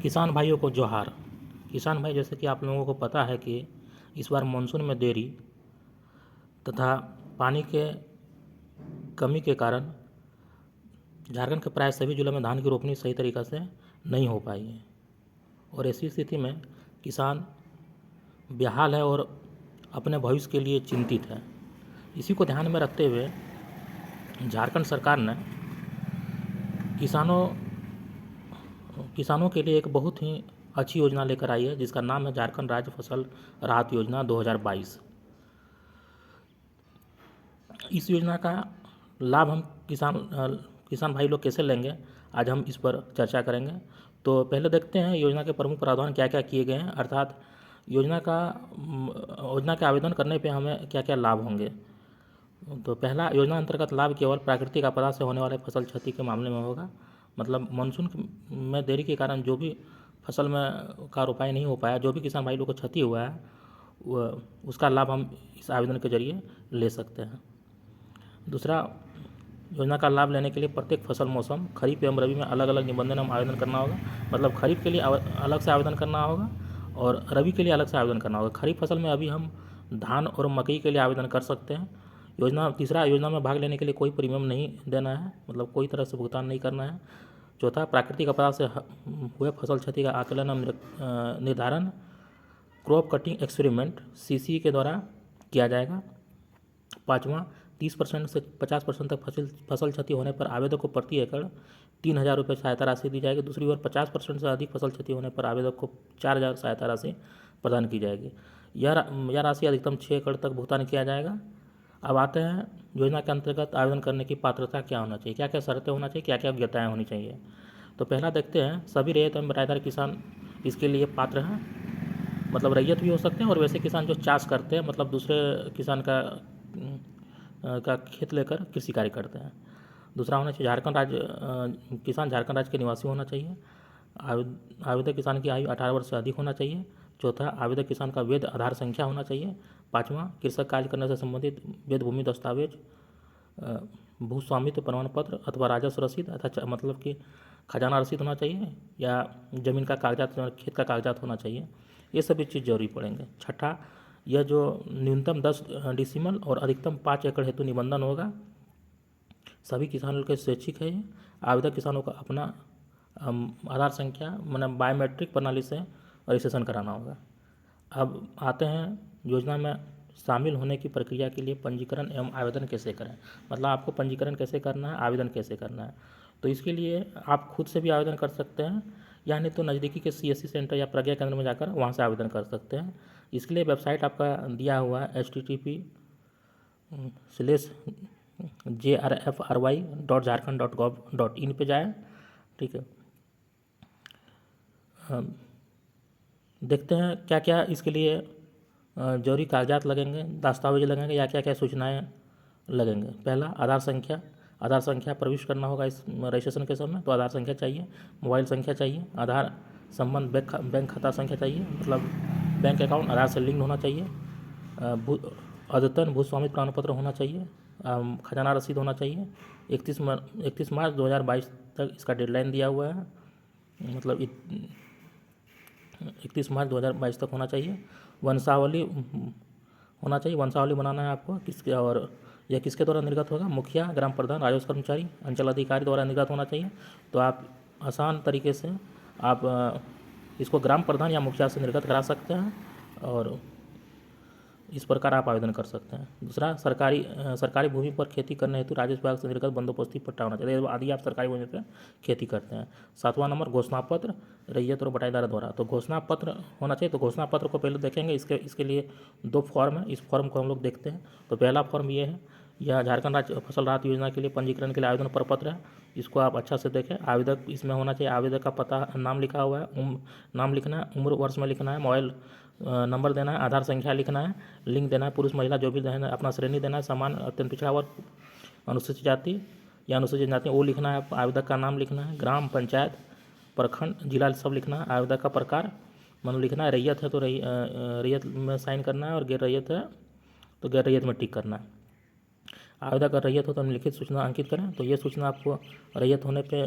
किसान भाइयों को जोहार। किसान भाई, जैसे कि आप लोगों को पता है कि इस बार मानसून में देरी तथा पानी के कमी के कारण झारखंड के प्राय सभी जिलों में धान की रोपनी सही तरीक़ा से नहीं हो पाई है और ऐसी स्थिति में किसान बेहाल है और अपने भविष्य के लिए चिंतित है। इसी को ध्यान में रखते हुए झारखंड सरकार ने किसानों के लिए एक बहुत ही अच्छी योजना लेकर आई है, जिसका नाम है झारखंड राज्य फसल राहत योजना 2022। इस योजना का लाभ हम किसान भाई लोग कैसे लेंगे, आज हम इस पर चर्चा करेंगे। तो पहले देखते हैं योजना के प्रमुख प्रावधान क्या क्या किए गए हैं, अर्थात योजना के आवेदन करने पे हमें क्या क्या लाभ होंगे। तो पहला, योजना अंतर्गत लाभ केवल प्राकृतिक आपदा से होने वाले फसल क्षति के मामले में होगा। मतलब मानसून में देरी के कारण जो भी फसल में का रोपाई नहीं हो पाया, जो भी किसान भाई लोग को क्षति हुआ है, उसका लाभ हम इस आवेदन के जरिए ले सकते हैं। दूसरा, योजना का लाभ लेने के लिए प्रत्येक फसल मौसम खरीफ एवं रबी में अलग अलग निबंधन में आवेदन करना होगा। मतलब खरीफ के लिए अलग से आवेदन करना होगा और रबी के लिए अलग से आवेदन करना होगा। खरीफ फसल में अभी हम धान और मकई के लिए आवेदन कर सकते हैं। तीसरा, योजना में भाग लेने के लिए कोई प्रीमियम नहीं देना है, मतलब कोई तरह से भुगतान नहीं करना है। चौथा, प्राकृतिक आपदा से हुए फसल क्षति का आकलन और निर्धारण क्रॉप कटिंग एक्सपेरिमेंट CCE के द्वारा किया जाएगा। पाँचवां, 30% से 50% तक फसल क्षति होने पर आवेदक को प्रति एकड़ 3,000 रुपये सहायता राशि दी जाएगी। दूसरी ओर 50% से अधिक फसल क्षति होने पर आवेदक को 4,000 सहायता राशि प्रदान की जाएगी। यह राशि अधिकतम 6 एकड़ तक भुगतान किया जाएगा। अब आते हैं योजना के अंतर्गत आवेदन करने की पात्रता क्या होना चाहिए, क्या क्या शर्तें होना चाहिए, क्या क्या योग्यताएँ होनी चाहिए। तो पहला देखते हैं, सभी रैयत एवं बटाईदार किसान इसके लिए पात्र हैं। मतलब रैयत भी हो सकते हैं और वैसे किसान जो चाष करते हैं, मतलब दूसरे किसान का खेत लेकर कृषि कार्य करते हैं। दूसरा होना चाहिए किसान झारखंड राज्य के निवासी होना चाहिए। आवेदक किसान की आयु 18 वर्ष से अधिक होना चाहिए। चौथा, आवेदक किसान का वैध आधार संख्या होना चाहिए। पाँचवां, कृषक कार्य करने से संबंधित वैध भूमि दस्तावेज, भूस्वामित्व प्रमाण पत्र अथवा राजस्व रसीद अथवा मतलब कि खजाना रसीद होना चाहिए या जमीन का कागजात, खेत का कागजात होना चाहिए। ये सभी चीज़ जरूरी पड़ेंगे। छठा, यह जो न्यूनतम 10 डेसिमल और अधिकतम 5 एकड़ हेतु निबंधन होगा। सभी किसानों के स्वैच्छिक है। आवेदक किसानों को अपना आधार संख्या मतलब बायोमेट्रिक प्रणाली से रजिस्ट्रेशन कराना होगा। अब आते हैं योजना में शामिल होने की प्रक्रिया के लिए पंजीकरण एवं आवेदन कैसे करें। मतलब आपको पंजीकरण कैसे करना है, आवेदन कैसे करना है। तो इसके लिए आप खुद से भी आवेदन कर सकते हैं, या नहीं तो नज़दीकी के CSC सेंटर या प्रज्ञा केंद्र में जाकर वहाँ से आवेदन कर सकते हैं। इसके लिए वेबसाइट आपका दिया हुआ है http://jrfry.jharkhand.gov.in पे जाएँ। ठीक है, देखते हैं क्या क्या इसके लिए जरूरी कागजात लगेंगे, दस्तावेज लगेंगे या क्या क्या सूचनाएं लगेंगे। पहला, आधार संख्या प्रविष्ट करना होगा इस रजिस्ट्रेशन के समय। तो आधार संख्या चाहिए, मोबाइल संख्या चाहिए, आधार संबंध बैंक खाता संख्या चाहिए, मतलब बैंक अकाउंट आधार से लिंक होना चाहिए। अद्यतन भूस्वामित्व प्रमाण पत्र होना चाहिए, खजाना रसीद होना चाहिए। 31 मार्च 2022 तक इसका डेडलाइन दिया हुआ है, मतलब 31 मार्च 2022 तक होना चाहिए। वंशावली होना चाहिए, वंशावली बनाना है आपको किसके, और यह किसके द्वारा निर्गत होगा, मुखिया, ग्राम प्रधान, राजस्व कर्मचारी, अंचल अधिकारी द्वारा निर्गत होना चाहिए। तो आप आसान तरीके से आप इसको ग्राम प्रधान या मुखिया से निर्गत करा सकते हैं और इस प्रकार आप आवेदन कर सकते हैं। दूसरा, सरकारी भूमि पर खेती करने हेतु राजस्व विभाग से निर्गत बंदोबस्ती पट्टा होना चाहिए यदि आप सरकारी भूमि पर खेती करते हैं। 7वां नंबर, घोषणा पत्र रैयत और बटाईदार द्वारा। तो घोषणा पत्र होना चाहिए। तो घोषणा पत्र को पहले देखेंगे, इसके लिए 2 फॉर्म है, इस फॉर्म को हम लोग देखते हैं। तो पहला फॉर्म ये है, यह झारखंड राज्य फसल राहत योजना के लिए पंजीकरण के लिए आवेदन प्रपत्र है। इसको आप अच्छा से देखें। आवेदक इसमें होना चाहिए, आवेदक का पता, नाम लिखा हुआ है, नाम लिखना है, उम्र वर्ष में लिखना है, मोबाइल नंबर देना है, आधार संख्या लिखना है, लिंग देना है, पुरुष महिला जो भी देना है, अपना श्रेणी देना है, समान अत्यंत पिछड़ा वर्ग, अनुसूचित जाति या अनुसूचित जाति वो लिखना है, आवेदक का नाम लिखना है, ग्राम पंचायत, प्रखंड, जिला सब लिखना है, आवेदक का प्रकार मन लिखना है। रैयत है तो रैयत में साइन करना है और गैर रैयत है तो गैर रैयत में टिक करना है। आवेदक अगर रैयत हो तो निम्नलिखित सूचना अंकित करें। तो ये सूचना आपको रैयत होने पे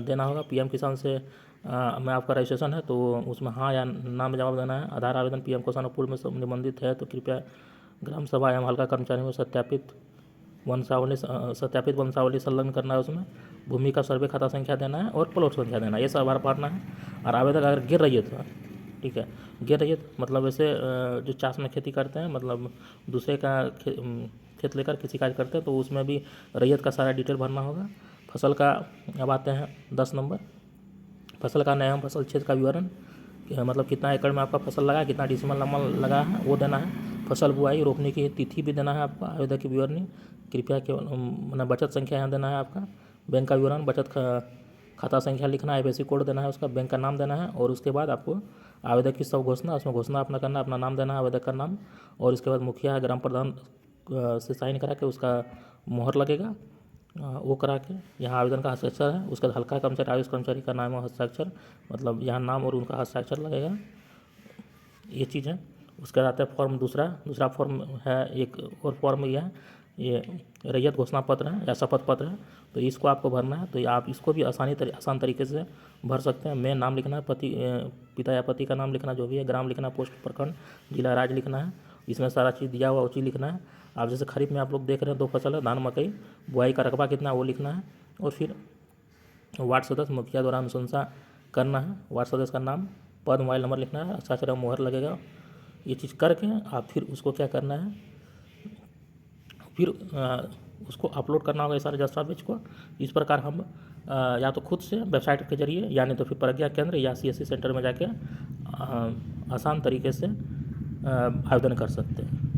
देना होगा। पीएम किसान से में आपका रजिस्ट्रेशन है तो उसमें हाँ या ना में जवाब देना है। आधार आवेदन पीएम किसान पूर्व में निबंधित है तो कृपया ग्राम सभा एवं हल्का कर्मचारी में सत्यापित वंशावली संलग्न करना है। उसमें भूमि का सर्वे खाता संख्या देना है और प्लॉट संख्या देना है, ये सब बार पढ़ना है। और आवेदक अगर गिर रैयत है, ठीक है, गिर रैयत मतलब ऐसे जो चाष में खेती करते हैं, मतलब दूसरे का खेत लेकर कृषि कार्य करते हैं, तो उसमें भी रैयत का सारा डिटेल भरना होगा। फसल का अब आते हैं 10 नंबर, फसल का नाम, फसल क्षेत्र का विवरण, मतलब कितना एकड़ में आपका फसल लगा, कितना डिसमल नंबर लगा है वो देना है। फसल बुआई रोपने की तिथि भी देना है आपका। आवेदक की विवरणी कृपया केवल मतलब बचत संख्या यहाँ देना है आपका। बैंक का विवरण, बचत खाता संख्या लिखना है, IFSC कोड देना है उसका, बैंक का नाम देना है। और उसके बाद आपको आवेदक की सब घोषणा, उसमें घोषणा अपना करना, अपना नाम देना है, आवेदक का नाम। और उसके बाद मुखिया ग्राम प्रधान से साइन करा के उसका मोहर लगेगा, वो करा के यहाँ आवेदन का हस्ताक्षर है। उसके बाद हल्का कर्मचारी, आयुष कर्मचारी का नाम और हस्ताक्षर, मतलब यहाँ नाम और उनका हस्ताक्षर लगेगा, ये चीज़ है। उसके बाद आता है फॉर्म दूसरा फॉर्म है, एक और फॉर्म ये रैयत घोषणा पत्र है या शपथ पत्र है, तो इसको आपको भरना है। तो आप इसको भी आसान तरीके से भर सकते हैं। मैं नाम लिखना है, पिता या पति का नाम लिखना जो भी है, ग्राम लिखना, पोस्ट प्रखंड, जिला राज्य लिखना है, इसमें सारा चीज़ दिया हुआ वो चीज़ लिखना है। आप जैसे खरीफ में आप लोग देख रहे हैं 2 फसल है, धान मकई, बुआई का रकबा कितना वो लिखना है। और फिर वार्ड सदस्य मुखिया द्वारा अनुशंसा करना है, वार्ड सदस्य का नाम, पद, मोबाइल नंबर लिखना है, हस्ताक्षर मोहर लगेगा। ये चीज़ करके आप फिर उसको क्या करना है, फिर उसको अपलोड करना होगा, ये सारे दस्तावेज को। इस प्रकार हम या तो खुद से वेबसाइट के जरिए या नहीं तो फिर प्रज्ञा केंद्र या CSC सेंटर में जाके आसान तरीके से आवेदन कर सकते हैं।